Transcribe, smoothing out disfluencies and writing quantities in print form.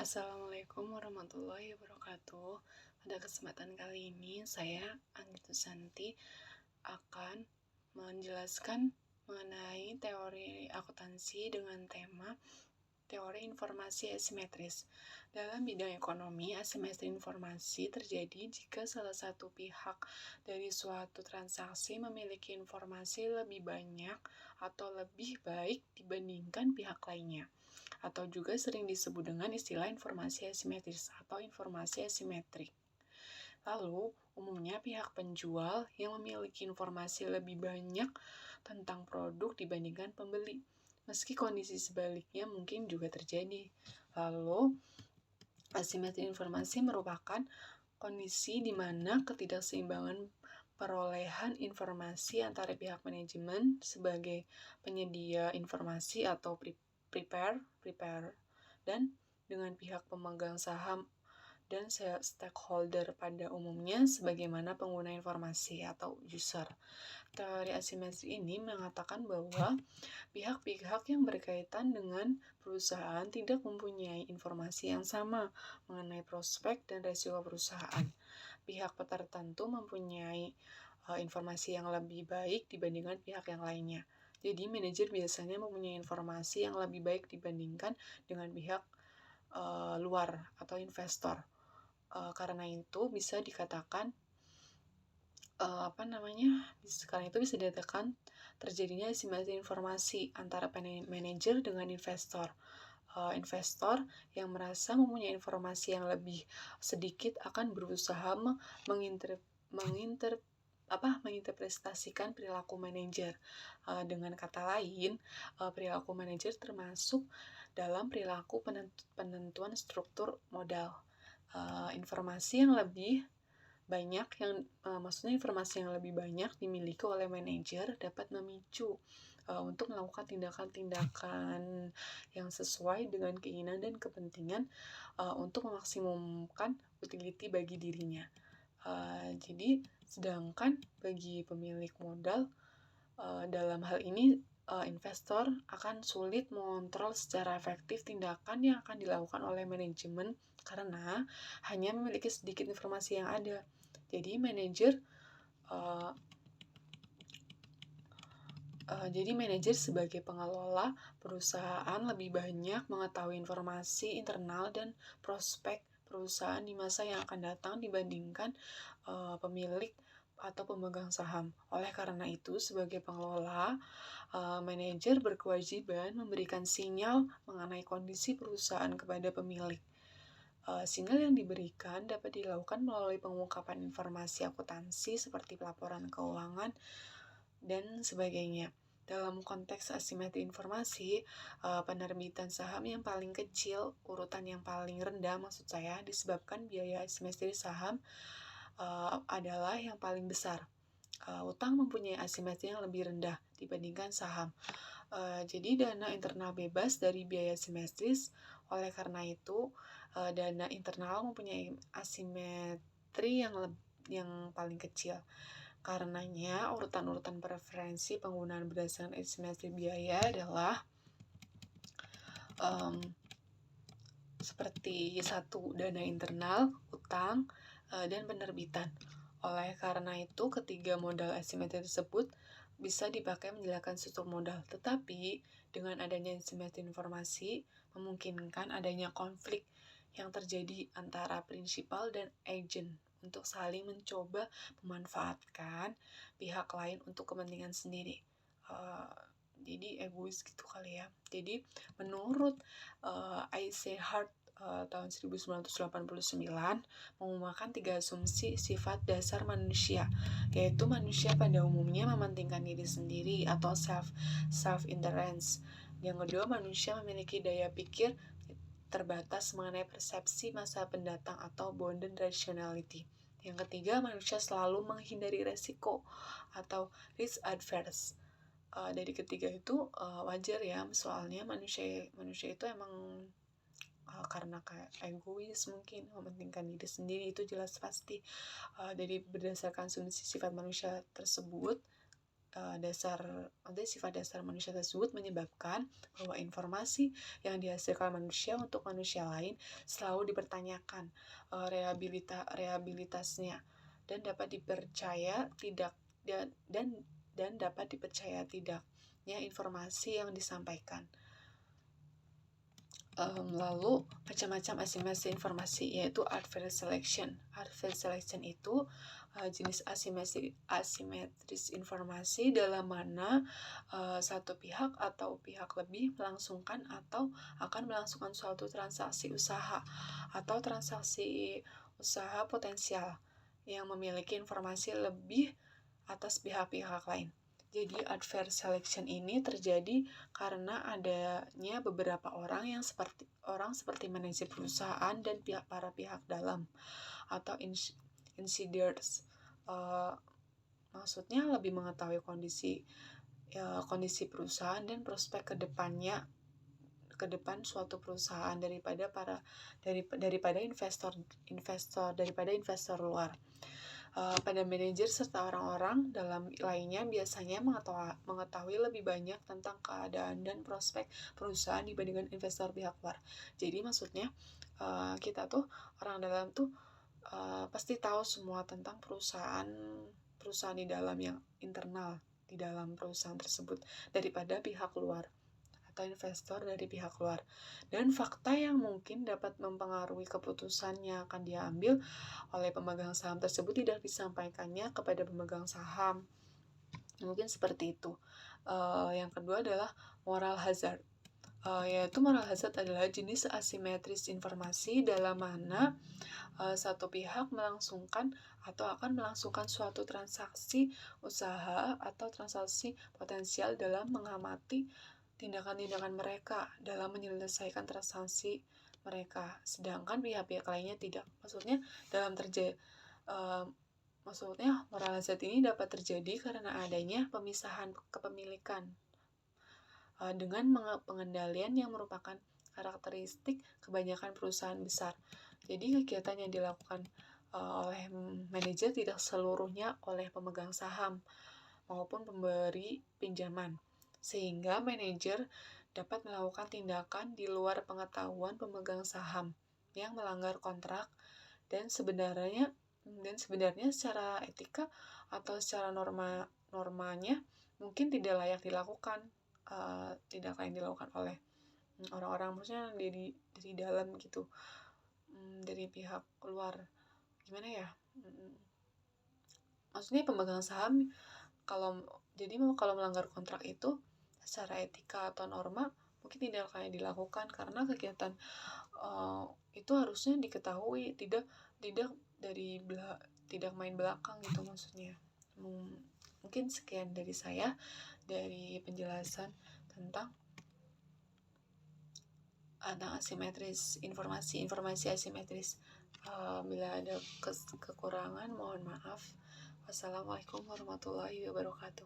Assalamualaikum warahmatullahi wabarakatuh. Pada kesempatan kali ini, saya, Anggita Santi, akan menjelaskan mengenai teori akuntansi dengan tema teori informasi asimetris. Dalam bidang ekonomi, asimetri informasi terjadi jika salah satu pihak dari suatu transaksi memiliki informasi lebih banyak atau lebih baik dibandingkan pihak lainnya, atau juga sering disebut dengan istilah informasi asimetris atau informasi asimetrik. Lalu, umumnya pihak penjual yang memiliki informasi lebih banyak tentang produk dibandingkan pembeli, meski kondisi sebaliknya mungkin juga terjadi. Lalu, asimetri informasi merupakan kondisi di mana ketidakseimbangan perolehan informasi antara pihak manajemen sebagai penyedia informasi atau prepare dan dengan pihak pemegang saham dan stakeholder pada umumnya sebagaimana pengguna informasi atau user. Teori asimetri ini mengatakan bahwa pihak-pihak yang berkaitan dengan perusahaan tidak mempunyai informasi yang sama mengenai prospek dan resiko perusahaan. Pihak tertentu mempunyai informasi yang lebih baik dibandingkan pihak yang lainnya. Jadi, manajer biasanya mempunyai informasi yang lebih baik dibandingkan dengan pihak luar atau investor. Karena itu bisa dikatakan karena itu bisa dikatakan terjadinya asimetri informasi antara manajer dengan investor. Investor yang merasa mempunyai informasi yang lebih sedikit akan berusaha menginterpretasikan perilaku manajer. Dengan kata lain, perilaku manajer termasuk dalam perilaku penentuan struktur modal. Informasi yang lebih banyak informasi yang lebih banyak dimiliki oleh manajer dapat memicu untuk melakukan tindakan-tindakan yang sesuai dengan keinginan dan kepentingan untuk memaksimumkan utility bagi dirinya. Jadi, sedangkan bagi pemilik modal, dalam hal ini investor akan sulit mengontrol secara efektif tindakan yang akan dilakukan oleh manajemen karena hanya memiliki sedikit informasi yang ada. Jadi manajer sebagai pengelola perusahaan lebih banyak mengetahui informasi internal dan prospek perusahaan di masa yang akan datang dibandingkan pemilik atau pemegang saham. Oleh karena itu, sebagai pengelola, manajer berkewajiban memberikan sinyal mengenai kondisi perusahaan kepada pemilik. Sinyal yang diberikan dapat dilakukan melalui pengungkapan informasi akuntansi seperti pelaporan keuangan dan sebagainya. Dalam konteks asimetri informasi, penerbitan saham yang paling kecil, urutan yang paling rendah maksud saya, disebabkan biaya asimetri saham adalah yang paling besar. Utang mempunyai asimetri yang lebih rendah dibandingkan saham. Jadi dana internal bebas dari biaya asimetris. Oleh karena itu, dana internal mempunyai asimetri yang paling kecil. Karenanya, urutan-urutan preferensi penggunaan berdasarkan asimetri biaya adalah seperti 1. Dana internal, utang, dan penerbitan. Oleh karena itu, ketiga modal asimetri tersebut bisa dipakai menjelaskan struktur modal. Tetapi, dengan adanya asimetri informasi, memungkinkan adanya konflik yang terjadi antara prinsipal dan agent untuk saling mencoba memanfaatkan pihak lain untuk kepentingan sendiri. Jadi egois gitu kali ya. Jadi menurut I.C. Hart tahun 1989 mengumumkan 3 asumsi sifat dasar manusia, yaitu manusia pada umumnya mementingkan diri sendiri atau self-interest. Yang kedua, manusia memiliki daya pikir terbatas mengenai persepsi masa pendatang atau bounded rationality. Yang ketiga, manusia selalu menghindari resiko atau risk adverse. Dari ketiga itu wajar ya, soalnya manusia itu emang karena kayak egois mungkin, mementingkan diri sendiri, itu jelas pasti. Dari berdasarkan asumsi sifat manusia tersebut, sifat dasar manusia tersebut menyebabkan bahwa informasi yang dihasilkan manusia untuk manusia lain selalu dipertanyakan reliabilitasnya dan dapat dipercaya tidaknya informasi yang disampaikan. Lalu macam-macam asimilasi informasi, yaitu adverse selection. Adverse selection itu jenis asimetris informasi dalam mana satu pihak atau pihak lebih melangsungkan atau akan melangsungkan suatu transaksi usaha atau transaksi usaha potensial yang memiliki informasi lebih atas pihak-pihak lain. Jadi adverse selection ini terjadi karena adanya beberapa orang seperti manajer perusahaan dan para pihak dalam atau insiders. Maksudnya lebih mengetahui kondisi perusahaan dan prospek ke depan suatu perusahaan daripada investor luar. Pada manajer serta orang-orang dalam lainnya biasanya mengetahui lebih banyak tentang keadaan dan prospek perusahaan dibandingkan investor pihak luar. Jadi maksudnya kita tuh orang dalam tuh pasti tahu semua tentang perusahaan di dalam yang internal di dalam perusahaan tersebut daripada pihak luar atau investor dari pihak luar. Dan fakta yang mungkin dapat mempengaruhi keputusan yang akan diambil oleh pemegang saham tersebut tidak disampaikannya kepada pemegang saham. Mungkin seperti itu. Yang kedua adalah moral hazard. Yaitu moral hazard adalah jenis asimetris informasi dalam mana satu pihak melangsungkan atau akan melangsungkan suatu transaksi usaha atau transaksi potensial dalam mengamati tindakan-tindakan mereka dalam menyelesaikan transaksi mereka, sedangkan pihak-pihak lainnya tidak. Maksudnya moral hazard ini dapat terjadi karena adanya pemisahan kepemilikan dengan pengendalian yang merupakan karakteristik kebanyakan perusahaan besar. Jadi kegiatan yang dilakukan oleh manajer tidak seluruhnya oleh pemegang saham maupun pemberi pinjaman, sehingga manajer dapat melakukan tindakan di luar pengetahuan pemegang saham yang melanggar kontrak dan sebenarnya secara etika atau secara normanya mungkin tidak layak dilakukan oleh orang-orang, maksudnya dari dalam gitu, dari pihak luar. Gimana ya? Maksudnya pemegang saham kalau melanggar kontrak itu secara etika atau norma mungkin tidak kayak dilakukan karena kegiatan itu harusnya diketahui, tidak main belakang gitu maksudnya. Mungkin sekian dari saya dari penjelasan tentang asimetris informasi asimetris. Bila ada kekurangan mohon maaf. Wassalamualaikum warahmatullahi wabarakatuh.